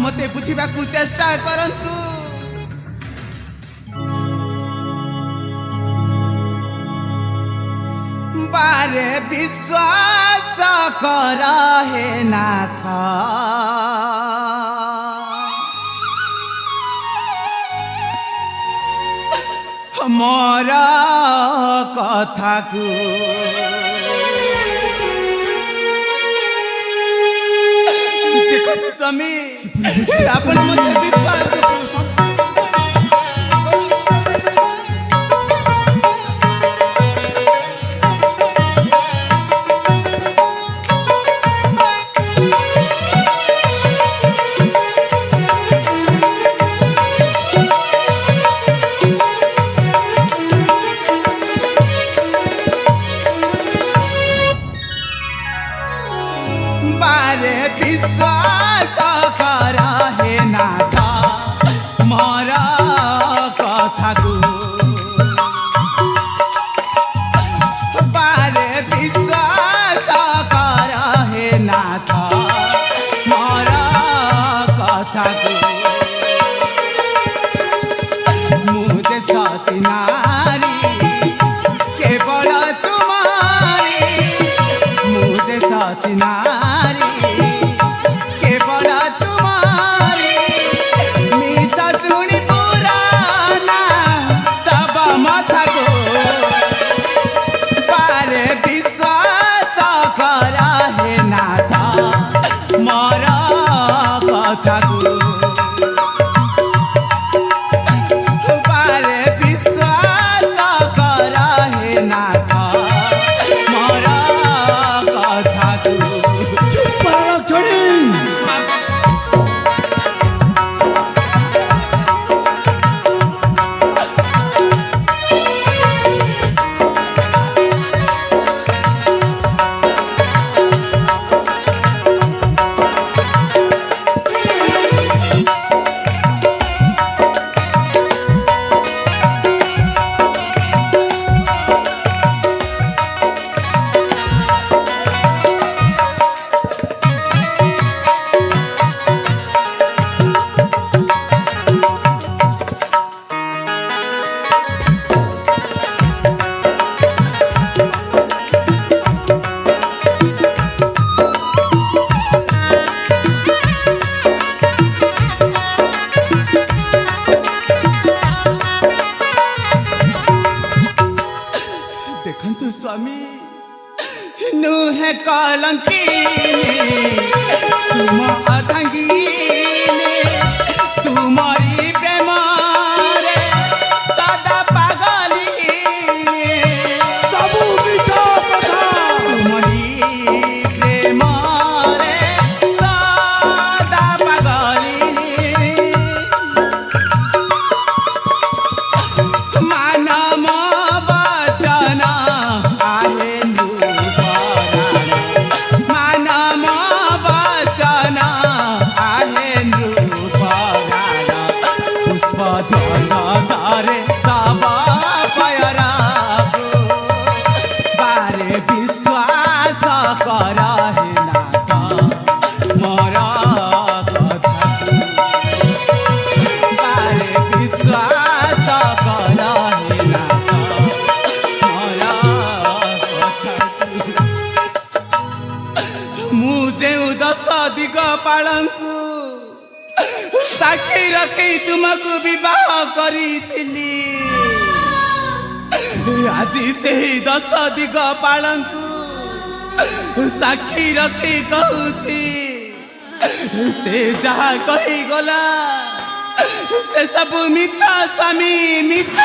मते बुझिबाकु चेष्टा करंतु। बारे विश्वास कर हे नाथ, मोर कथा को देखते स्वामी आपण मते विश्वास बारे विश्वास कर हे नाथ, मोर कथा को बारे विश्वास कर हे नाथ, मोर कथा को मुझे सती नारी केवल तुम्हारी, मुझे सती नारी विश्वास कर हे नाथ, मोर कथा को बारे विश्वास कर हे नाथ, मोर कथा को चुप छोड़ी देखंतु स्वामी नुहे कलंकिनी तुम अधंगिनी, तुम्हारी प्रेम रे सदा पागली, सबु मिछ कथा तुम्हारी प्रेम रे सदा पागली, मानम तारे ताबा पायरा बारे विश्वास कर हे नाथ, मोर कथा बारे विश्वास कर हे नाथ, मोर कथा मुझे 10 दिग पालंकु साक्षी रखी तुमको विवाह करी थिली, आज से 10 दिग पालंकु साक्षी रखी कहूची, से जहा कही गला से सब मिछ स्वामी मिछ।